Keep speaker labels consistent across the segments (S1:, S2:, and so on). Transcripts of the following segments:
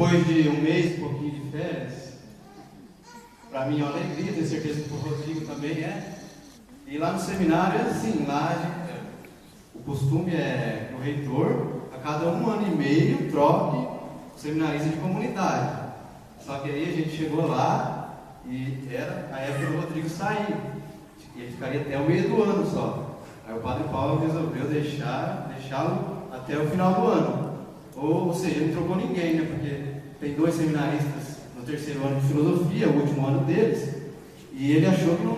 S1: Depois de um mês e pouquinho de férias, para mim é uma alegria, tenho certeza que para o Rodrigo também é. E lá no seminário é assim, o costume é que o reitor, a cada 1 ano e meio, troque o seminarista de comunidade. Só que aí a gente chegou lá e era a época do Rodrigo sair. E ele ficaria até o meio do ano só. Aí o Padre Paulo resolveu deixá-lo até o final do ano. Ou seja, não trocou ninguém, né? Porque tem 2 seminaristas no 3º ano de filosofia, o último ano deles, e ele achou que não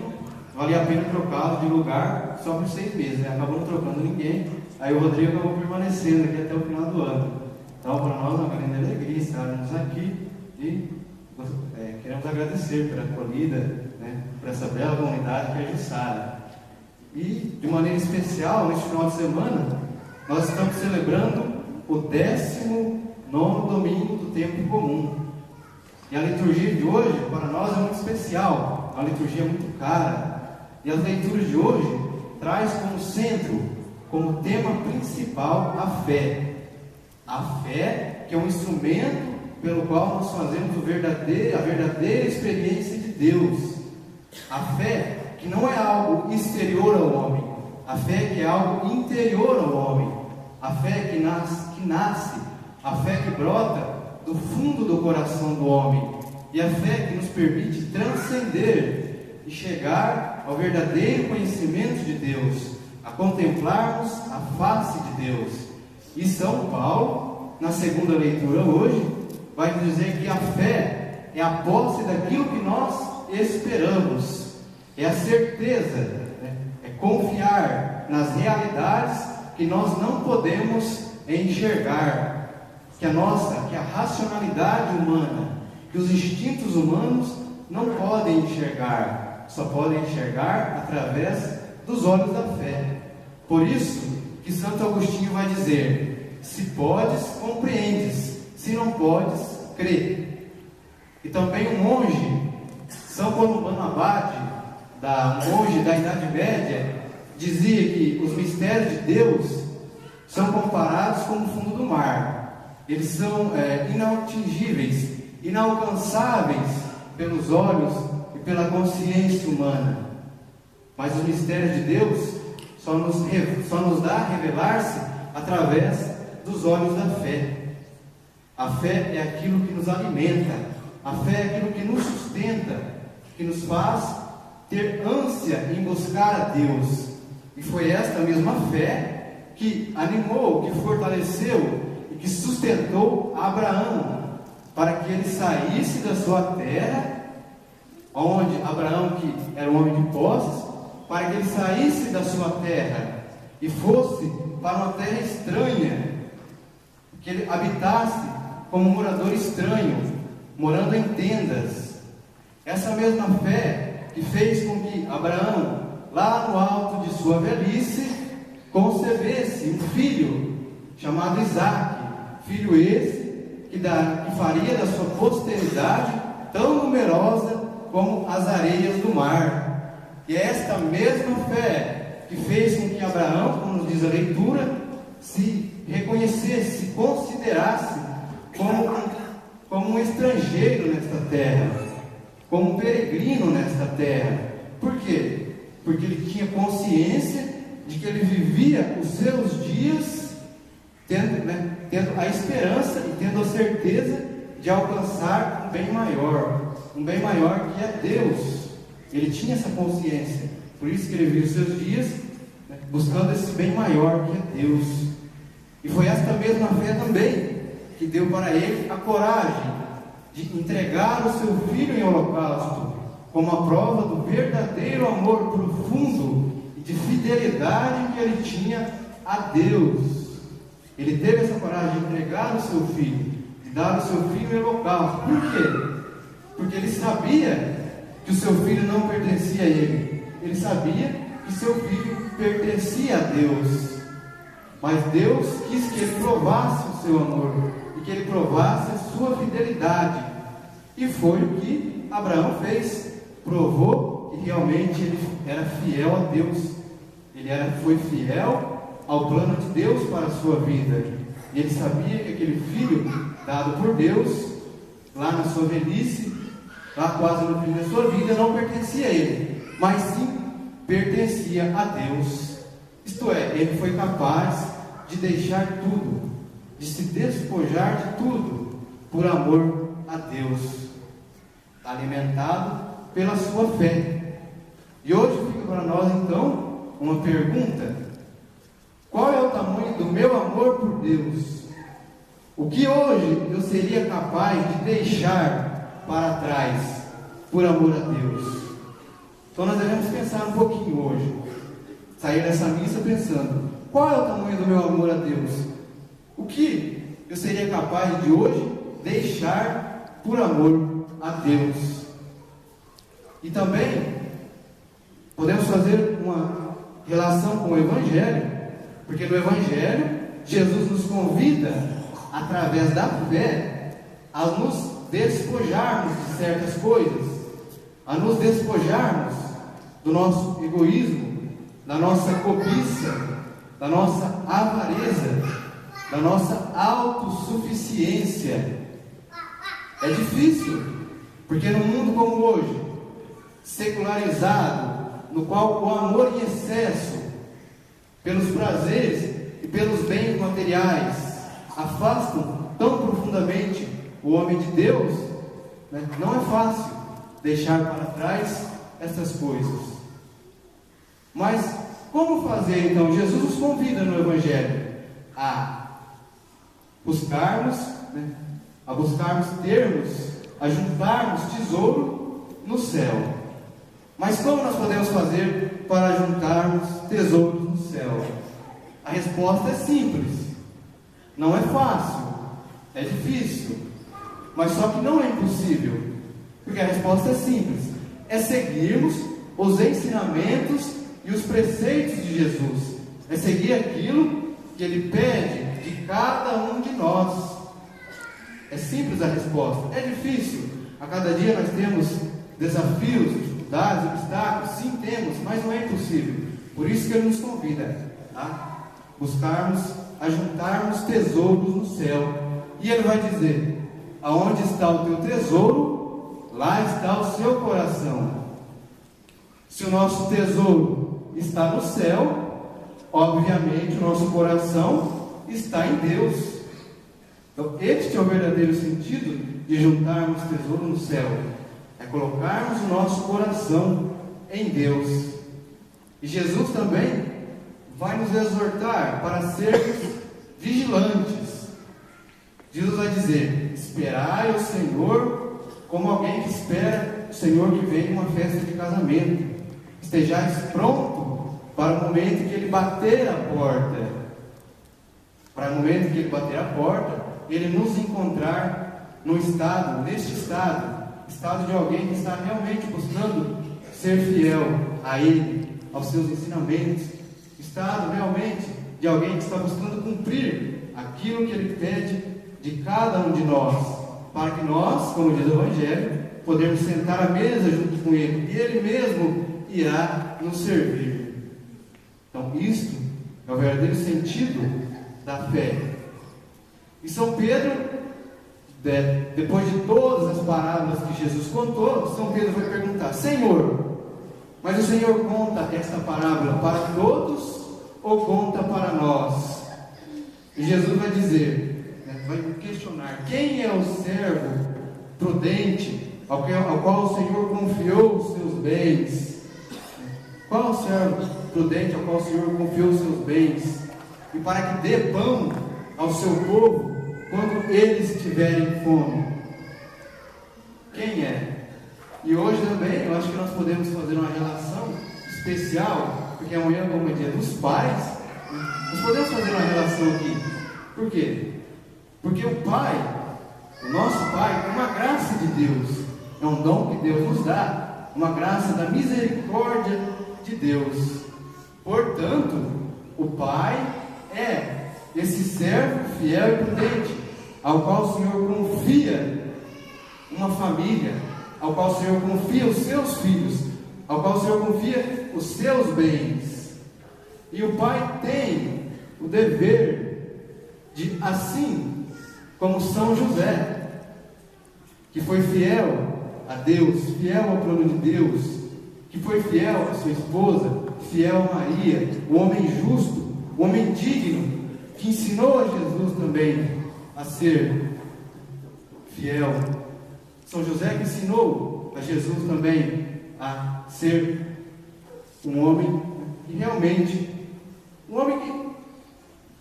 S1: valia a pena trocá-lo de lugar só por 6 meses, né? Acabou não trocando ninguém. Aí o Rodrigo acabou permanecendo aqui até o final do ano. Então, para nós é uma grande alegria estarmos aqui e queremos agradecer pela acolhida, né, por essa bela comunidade que é Jussara. E, de maneira especial, neste final de semana, nós estamos celebrando o 19º domingo do tempo comum. E a liturgia de hoje, para nós, é muito especial, uma liturgia muito cara. E as leituras de hoje traz como centro, como tema principal, a fé. A fé, que é um instrumento pelo qual nós fazemos a verdadeira experiência de Deus. A fé que não é algo exterior ao homem, a fé que é algo interior ao homem, a fé que nasce, a fé que brota do fundo do coração do homem, e a fé que nos permite transcender e chegar ao verdadeiro conhecimento de Deus, a contemplarmos a face de Deus. E São Paulo, na segunda leitura hoje, vai dizer que a fé é a posse daquilo que nós esperamos, é a certeza, né? É confiar nas realidades que nós não podemos enxergar, que a racionalidade humana, que os instintos humanos não podem enxergar, só podem enxergar através dos olhos da fé. Por isso que Santo Agostinho vai dizer: se podes, compreendes, se não podes, crê. E também um monge, São Columano Abade, um monge da Idade Média, dizia que os mistérios de Deus são comparados com o fundo do mar. Eles são inatingíveis, inalcançáveis pelos olhos e pela consciência humana. Mas os mistérios de Deus só nos dá a revelar-se através dos olhos da fé. A fé é aquilo que nos alimenta, a fé é aquilo que nos sustenta, que nos faz ter ânsia em buscar a Deus. E foi esta mesma fé que animou, que fortaleceu e que sustentou Abraão para que ele saísse da sua terra, onde Abraão, que era um homem de posses, para que ele saísse da sua terra e fosse para uma terra estranha, que ele habitasse como morador estranho, morando em tendas. Essa mesma fé que fez com que Abraão, lá no alto de sua velhice, concebesse um filho chamado Isaque, filho esse que faria da sua posteridade tão numerosa como as areias do mar. E é esta mesma fé que fez com que Abraão, como nos diz a leitura, se reconhecesse, se considerasse como um estrangeiro nesta terra, como um peregrino nesta terra. Por quê? Porque ele tinha consciência de que ele vivia os seus dias tendo a esperança e tendo a certeza de alcançar um bem maior que é Deus. Ele tinha essa consciência, por isso que ele vivia os seus dias buscando esse bem maior que é Deus. E foi esta mesma fé também que deu para ele a coragem de entregar o seu filho em holocausto, como a prova do verdadeiro amor profundo e de fidelidade que ele tinha a Deus. Ele teve essa coragem de entregar o seu filho, de dar o seu filho em holocausto. Por quê? Porque ele sabia que o seu filho não pertencia a ele. Ele sabia que seu filho pertencia a Deus. Mas Deus quis que ele provasse o seu amor e que ele provasse a sua fidelidade. E foi o que Abraão fez. Provou que realmente ele era fiel a Deus. Foi fiel ao plano de Deus para a sua vida. E ele sabia que aquele filho dado por Deus lá na sua velhice, lá quase no fim da sua vida, não pertencia a ele, mas sim pertencia a Deus. Isto é, ele foi capaz de deixar tudo, de se despojar de tudo, por amor a Deus, alimentado pela sua fé. E hoje fica para nós então uma pergunta: qual é o tamanho do meu amor por Deus? O que hoje eu seria capaz de deixar para trás por amor a Deus? Então nós devemos pensar um pouquinho hoje, sair dessa missa pensando: qual é o tamanho do meu amor a Deus? O que eu seria capaz de hoje deixar por amor a Deus? E também podemos fazer uma relação com o Evangelho, porque no Evangelho Jesus nos convida, através da fé, a nos despojarmos de certas coisas, a nos despojarmos do nosso egoísmo, da nossa cobiça, da nossa avareza, da nossa autossuficiência. É difícil, porque no mundo como hoje, secularizado, no qual o amor em excesso pelos prazeres e pelos bens materiais afastam tão profundamente o homem de Deus, né? Não é fácil deixar para trás essas coisas. Mas como fazer então? Jesus nos convida no Evangelho a buscarmos, a juntarmos tesouro no céu. Mas como nós podemos fazer para juntarmos tesouros no céu? A resposta é simples. Não é fácil, é difícil, mas só que não é impossível, porque a resposta é simples: é seguirmos os ensinamentos e os preceitos de Jesus, é seguir aquilo que Ele pede de cada um de nós. É simples a resposta. É difícil, a cada dia nós temos desafios, dificuldades, obstáculos, sim temos, mas não é impossível. Por isso que Ele nos convida a buscarmos, a juntarmos tesouros no céu. E Ele vai dizer: aonde está o teu tesouro, lá está o seu coração. Se o nosso tesouro está no céu, obviamente o nosso coração está em Deus. Então este é o verdadeiro sentido de juntarmos tesouro no céu, é colocarmos o nosso coração em Deus. E Jesus também vai nos exortar para sermos vigilantes. Jesus vai dizer: esperai o Senhor como alguém que espera o Senhor que vem em uma festa de casamento. Estejais pronto para o momento que Ele bater a porta. Para o momento que Ele bater a porta, Ele nos encontrar neste estado de alguém que está realmente buscando ser fiel a Ele, aos seus ensinamentos, estado realmente de alguém que está buscando cumprir aquilo que Ele pede de cada um de nós, para que nós, como diz o Evangelho, podemos sentar à mesa junto com Ele, e Ele mesmo irá nos servir. Então isto é o verdadeiro sentido da fé. E São Pedro, depois de todas as parábolas que Jesus contou, São Pedro vai perguntar: Senhor, mas o Senhor conta esta parábola para todos ou conta para nós? E Jesus vai dizer, vai questionar: quem é o servo prudente ao qual o Senhor confiou os seus bens? Qual é o servo prudente ao qual o Senhor confiou os seus bens, e para que dê pão ao seu povo quando eles tiverem fome? Quem é? E hoje também eu acho que nós podemos fazer uma relação especial, porque amanhã, como é dia dos pais, nós podemos fazer uma relação aqui. Por quê? Porque o Pai, o nosso Pai, é uma graça de Deus, é um dom que Deus nos dá, uma graça da misericórdia de Deus. Portanto, o Pai é esse servo fiel e prudente, ao qual o Senhor confia uma família, ao qual o Senhor confia os seus filhos, ao qual o Senhor confia os seus bens. E o Pai tem o dever de, assim como São José, que foi fiel a Deus, fiel ao plano de Deus, que foi fiel à sua esposa, fiel a Maria, o homem justo, o homem digno, que ensinou a Jesus também a ser fiel. São José que ensinou a Jesus também a ser um homem que realmente, um homem que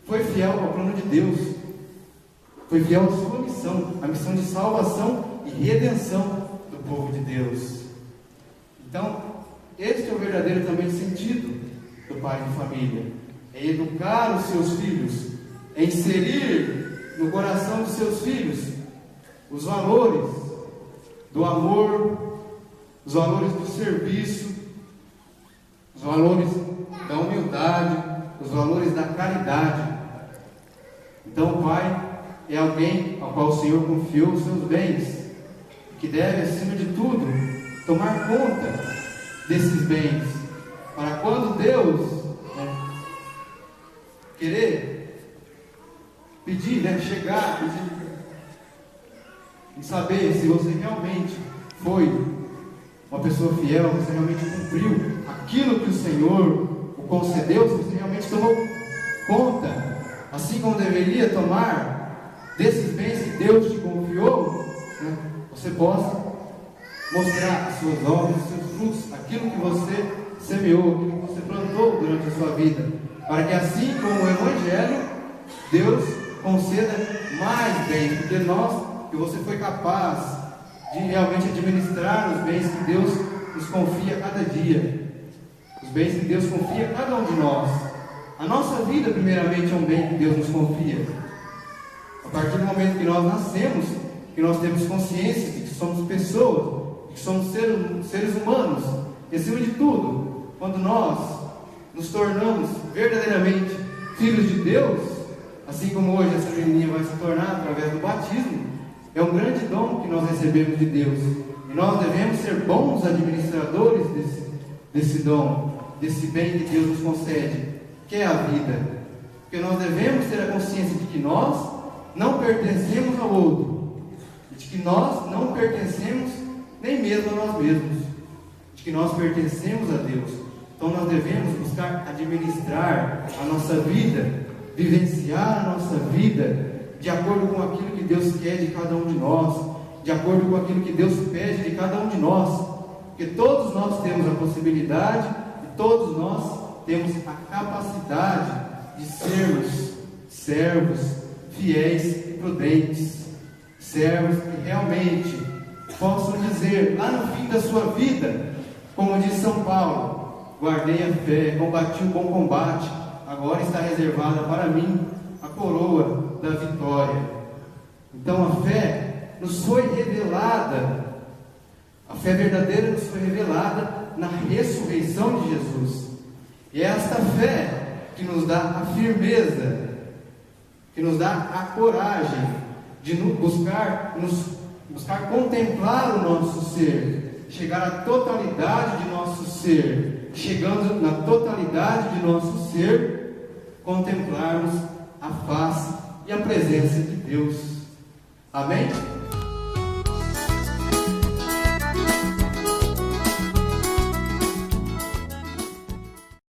S1: foi fiel ao plano de Deus, foi fiel à sua missão, a missão de salvação e redenção do povo de Deus. Então, este é o verdadeiro também sentido do pai de família: é educar os seus filhos, é inserir no coração dos seus filhos os valores do amor, os valores do serviço, os valores da humildade, os valores da caridade. Então o pai é alguém ao qual o Senhor confiou os seus bens, que deve, acima de tudo, tomar conta desses bens, para quando Deus querer pedir, chegar, pedir, e saber se você realmente foi uma pessoa fiel, se você realmente cumpriu aquilo que o Senhor o concedeu, se você realmente tomou conta, assim como deveria tomar desses bens que Deus te confiou, você possa mostrar as suas obras, os seus frutos, aquilo que você semeou, aquilo que você plantou durante a sua vida, para que assim como o Evangelho, Deus conceda mais bens, porque que você foi capaz de realmente administrar os bens que Deus nos confia a cada dia, os bens que Deus confia a cada um de nós. A nossa vida, primeiramente, é um bem que Deus nos confia. A partir do momento que nós nascemos, que nós temos consciência de que somos pessoas, de que somos seres humanos, e acima de tudo, quando nós nos tornamos verdadeiramente filhos de Deus, assim como hoje essa menininha vai se tornar através do batismo, é um grande dom que nós recebemos de Deus, e nós devemos ser bons administradores desse dom, desse bem que Deus nos concede, que é a vida, porque nós devemos ter a consciência de que nós não pertencemos ao outro, de que nós não pertencemos nem mesmo a nós mesmos, de que nós pertencemos a Deus. Então nós devemos buscar administrar a nossa vida, vivenciar a nossa vida de acordo com aquilo que Deus quer de cada um de nós, de acordo com aquilo que Deus pede de cada um de nós, porque todos nós temos a possibilidade e todos nós temos a capacidade de sermos servos fiéis e prudentes, servos que realmente possam dizer lá no fim da sua vida, como diz São Paulo: guardei a fé, combati o bom combate, agora está reservada para mim a coroa da vitória. Então a fé nos foi revelada, a fé verdadeira nos foi revelada na ressurreição de Jesus, e é esta fé que nos dá a firmeza, que nos dá a coragem de buscar contemplar o nosso ser, chegar à totalidade de nosso ser, chegando na totalidade de nosso ser, contemplarmos a face e a presença de Deus. Amém?